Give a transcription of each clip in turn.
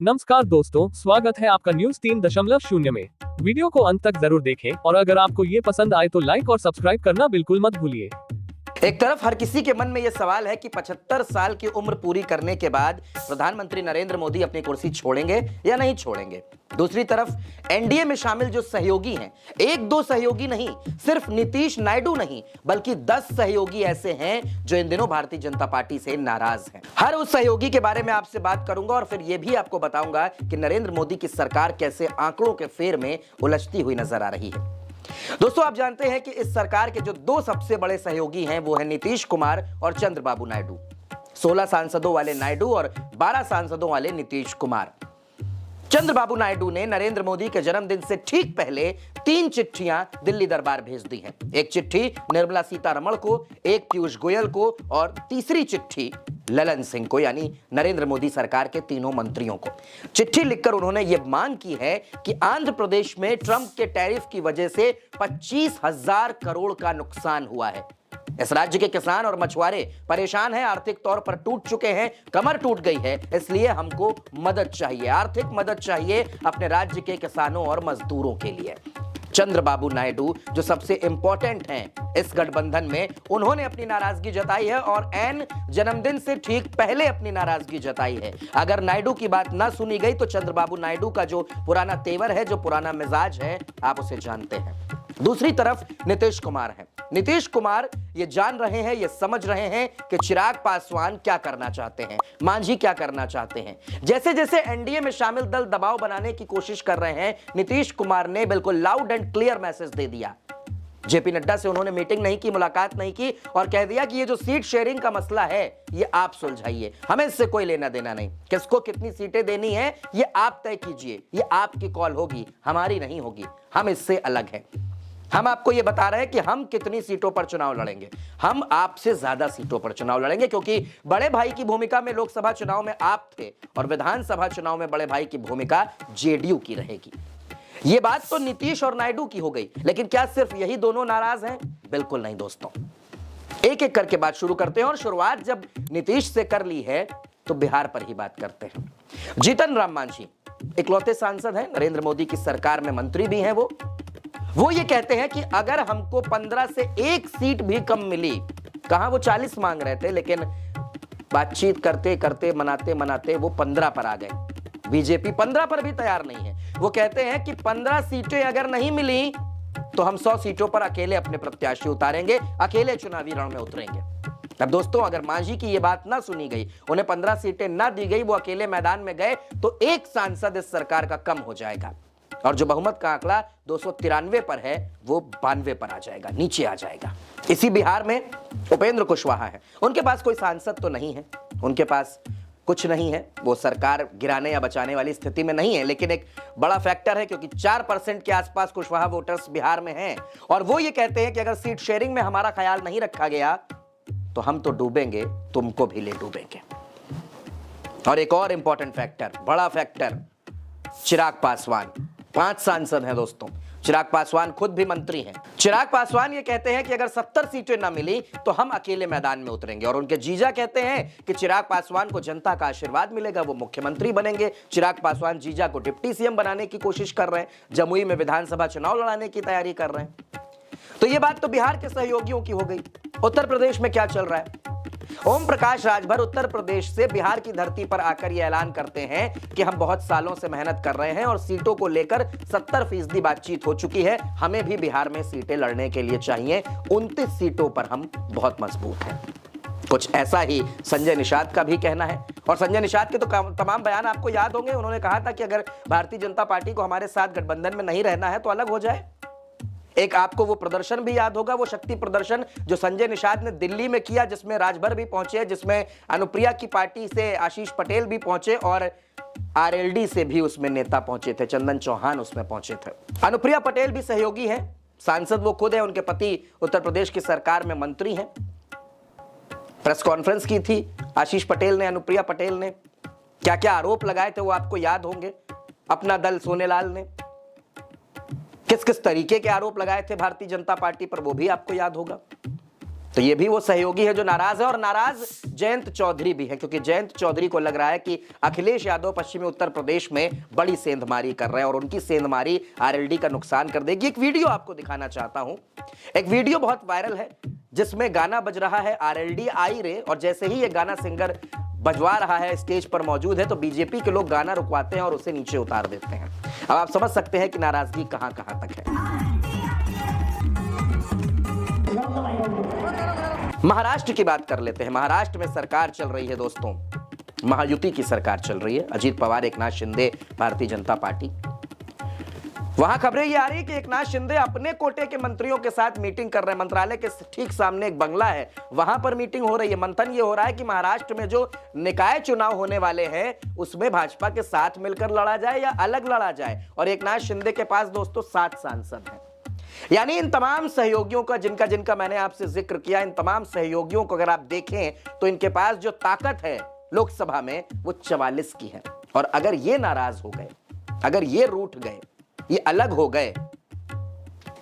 नमस्कार दोस्तों, स्वागत है आपका न्यूज 3.0 में। वीडियो को अंत तक जरूर देखें और अगर आपको ये पसंद आए तो लाइक और सब्सक्राइब करना बिल्कुल मत भूलिए। एक तरफ हर किसी के मन में यह सवाल है कि 75 साल की उम्र पूरी करने के बाद प्रधानमंत्री नरेंद्र मोदी अपनी कुर्सी छोड़ेंगे या नहीं छोड़ेंगे। दूसरी तरफ एनडीए में शामिल जो सहयोगी हैं, एक दो सहयोगी नहीं, सिर्फ नीतीश नायडू नहीं बल्कि 10 सहयोगी ऐसे हैं जो इन दिनों भारतीय जनता पार्टी से नाराज हैं। हर उस सहयोगी के बारे में आपसे बात करूंगा और फिर यह भी आपको बताऊंगा कि नरेंद्र मोदी की सरकार कैसे आंकड़ों के फेर में उलझती हुई नजर आ रही है। दोस्तों, आप जानते हैं कि इस सरकार के जो दो सबसे बड़े सहयोगी हैं वो है नीतीश कुमार और चंद्रबाबू नायडू। 16 सांसदों वाले नायडू और 12 सांसदों वाले नीतीश कुमार। चंद्रबाबू नायडू ने नरेंद्र मोदी के जन्मदिन से ठीक पहले 3 चिट्ठियां दिल्ली दरबार भेज दी हैं। एक चिट्ठी निर्मला सीतारमण को, एक पीयूष गोयल को और तीसरी चिट्ठी ललन सिंह को, यानी नरेंद्र मोदी सरकार के तीनों मंत्रियों को। चिट्ठी लिखकर उन्होंने यह मांग की है कि आंध्र प्रदेश में ट्रंप के टैरिफ की वजह से 25,000 करोड़ का नुकसान हुआ है। इस राज्य के किसान और मछुआरे परेशान हैं, आर्थिक तौर पर टूट चुके हैं, कमर टूट गई है, इसलिए हमको मदद चाहिए, आर्थिक मदद चाहिए अपने राज्य के किसानों और मजदूरों के लिए। चंद्रबाबू नायडू जो सबसे इंपॉर्टेंट हैं इस गठबंधन में, उन्होंने अपनी नाराजगी जताई है और एन जन्मदिन से ठीक पहले अपनी नाराजगी जताई है। अगर नायडू की बात ना सुनी गई तो चंद्रबाबू नायडू का जो पुराना तेवर है, जो पुराना मिजाज है, आप उसे जानते हैं। दूसरी तरफ नीतीश कुमार है। नीतीश कुमार ये जान रहे हैं, ये समझ रहे हैं कि चिराग पासवान क्या करना चाहते हैं, मांझी क्या करना चाहते हैं। जैसे जैसे एनडीए में शामिल दल दबाव बनाने की कोशिश कर रहे हैं, नीतीश कुमार ने बिल्कुल लाउड एंड क्लियर मैसेज दे दिया। जेपी नड्डा से उन्होंने मीटिंग नहीं की, मुलाकात नहीं की और कह दिया कि ये जो सीट शेयरिंग का मसला है ये आप सुलझाइए, हमें इससे कोई लेना देना नहीं। किसको कितनी सीटें देनी है ये आप तय कीजिए, ये आपकी कॉल होगी, हमारी नहीं होगी। हम इससे अलग हैं। हम आपको यह बता रहे हैं कि हम कितनी सीटों पर चुनाव लड़ेंगे। हम आपसे ज्यादा सीटों पर चुनाव लड़ेंगे क्योंकि बड़े भाई की भूमिका में लोकसभा चुनाव में आप थे और विधानसभा चुनाव में बड़े भाई की भूमिका जेडीयू की रहेगी। यह बात तो नीतीश और नायडू की हो गई, लेकिन क्या सिर्फ यही दोनों नाराज हैं? बिल्कुल नहीं दोस्तों। एक एक करके बात शुरू करते हैं और शुरुआत जब नीतीश से कर ली है तो बिहार पर ही बात करते हैं। जीतन राम मांझी इकलौते सांसद हैं, नरेंद्र मोदी की सरकार में मंत्री भी हैं। वो ये कहते हैं कि अगर हमको 15 से एक सीट भी कम मिली, कहां वो 40 मांग रहे थे, लेकिन बातचीत करते करते मनाते मनाते वो 15 पर आ गए। बीजेपी 15 पर भी तैयार नहीं है। वो कहते हैं कि 15 सीटें अगर नहीं मिली तो हम 100 सीटों पर अकेले अपने प्रत्याशी उतारेंगे, अकेले चुनावी रण में उतरेंगे। अब दोस्तों, अगर मांझी की ये बात ना सुनी गई, उन्हें 15 सीटें ना दी गई, वो अकेले मैदान में गए तो एक सांसद इस सरकार का कम हो जाएगा और जो बहुमत का आंकड़ा 293 पर है वो 92 पर आ जाएगा, नीचे आ जाएगा। इसी बिहार में उपेंद्र कुशवाहा है। उनके पास कोई सांसद तो नहीं है, उनके पास कुछ नहीं है, वो सरकार गिराने या बचाने वाली स्थिति में नहीं है, लेकिन एक बड़ा फैक्टर है क्योंकि 4% के आसपास कुशवाहा वोटर्स बिहार में हैं और वो ये कहते हैं कि अगर सीट शेयरिंग में हमारा ख्याल नहीं रखा गया तो हम तो डूबेंगे, तुमको भी ले डूबेंगे। और एक और इंपॉर्टेंट फैक्टर, बड़ा फैक्टर, चिराग पासवान। 5 सांसद हैं दोस्तों। चिराग पासवान खुद भी मंत्री हैं। चिराग पासवान ये कहते हैं कि अगर 70 सीटें ना मिली तो हम अकेले मैदान में उतरेंगे और उनके जीजा कहते हैं कि चिराग पासवान को जनता का आशीर्वाद मिलेगा, वो मुख्यमंत्री बनेंगे। चिराग पासवान जीजा को डिप्टी सीएम बनाने की कोशिश कर रहे हैं, जमुई में विधानसभा चुनाव लड़ाने की तैयारी कर रहे हैं। तो ये बात तो बिहार के सहयोगियों की हो गई। उत्तर प्रदेश में क्या चल रहा है? ओम प्रकाश राजभर उत्तर प्रदेश से बिहार की धरती पर आकर यह ऐलान करते हैं कि हम बहुत सालों से मेहनत कर रहे हैं और सीटों को लेकर 70% बातचीत हो चुकी है, हमें भी बिहार में सीटें लड़ने के लिए चाहिए। 29 सीटों पर हम बहुत मजबूत हैं। कुछ ऐसा ही संजय निषाद का भी कहना है और संजय निषाद के तो तमाम बयान आपको याद होंगे। उन्होंने कहा था कि अगर भारतीय जनता पार्टी को हमारे साथ गठबंधन में नहीं रहना है तो अलग हो जाए। एक आपको वो प्रदर्शन भी याद होगा, वो शक्ति प्रदर्शन जो संजय निषाद ने दिल्ली में किया, जिसमें राजभर भी पहुंचे, जिसमें अनुप्रिया की पार्टी से आशीष पटेल भी पहुंचे और आरएलडी से भी उसमें नेता पहुंचे थे, चंदन चौहान उसमें पहुंचे थे। अनुप्रिया पटेल भी सहयोगी हैं, सांसद वो खुद है, उनके पति उत्तर प्रदेश की सरकार में मंत्री हैं। प्रेस कॉन्फ्रेंस की थी आशीष पटेल ने, अनुप्रिया पटेल ने, क्या क्या आरोप लगाए थे वो आपको याद होंगे। अपना दल सोनेलाल ने किस किस तरीके के आरोप लगाए थे भारतीय जनता पार्टी पर वो भी आपको याद होगा। तो ये भी वो सहयोगी है जो नाराज है, और नाराज जयंत चौधरी भी है, क्योंकि जयंत चौधरी को लग रहा है कि अखिलेश यादव पश्चिमी उत्तर प्रदेश में बड़ी सेंधमारी कर रहे हैं और उनकी सेंधमारी आरएलडी का नुकसान कर देगी। एक वीडियो आपको दिखाना चाहता हूं। एक वीडियो बहुत वायरल है जिसमें गाना बज रहा है आरएलडी आई रे, और जैसे ही ये गाना सिंगर बजवा रहा है, स्टेज पर मौजूद है, तो बीजेपी के लोग गाना रुकवाते हैं और उसे नीचे उतार देते हैं। अब आप समझ सकते हैं कि नाराजगी कहां कहां तक है। महाराष्ट्र की बात कर लेते हैं। महाराष्ट्र में सरकार चल रही है दोस्तों, महायुति की सरकार चल रही है। अजीत पवार, एकनाथ शिंदे, भारतीय जनता पार्टी। वहां खबरें ये आ रही है कि एकनाथ शिंदे अपने कोटे के मंत्रियों के साथ मीटिंग कर रहे हैं। मंत्रालय के ठीक सामने एक बंगला है, वहां पर मीटिंग हो रही है। मंथन ये हो रहा है कि महाराष्ट्र में जो निकाय चुनाव होने वाले हैं उसमें भाजपा के साथ मिलकर लड़ा जाए या अलग लड़ा जाए। और एकनाथ शिंदे के पास दोस्तों 7 सांसद हैं। यानी इन तमाम सहयोगियों का, जिनका जिनका मैंने आपसे जिक्र किया, इन तमाम सहयोगियों को अगर आप देखें तो इनके पास जो ताकत है लोकसभा में वो 44 की है। और अगर ये नाराज हो गए, अगर ये रूठ गए, ये अलग हो गए,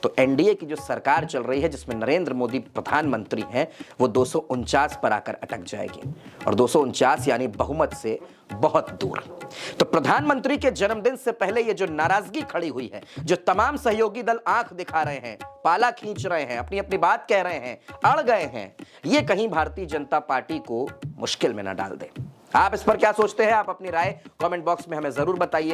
तो एनडीए की जो सरकार चल रही है जिसमें नरेंद्र मोदी प्रधानमंत्री हैं, वो 249 पर आकर अटक जाएगी। और 249 यानी बहुमत से बहुत दूर। तो प्रधानमंत्री के जन्मदिन से पहले ये जो नाराजगी खड़ी हुई है, जो तमाम सहयोगी दल आंख दिखा रहे हैं, पाला खींच रहे हैं, अपनी अपनी बात कह रहे हैं, अड़ गए हैं, ये कहीं भारतीय जनता पार्टी को मुश्किल में न डाल दे। आप इस पर क्या सोचते हैं? आप अपनी राय कमेंट बॉक्स में हमें जरूर बताइए।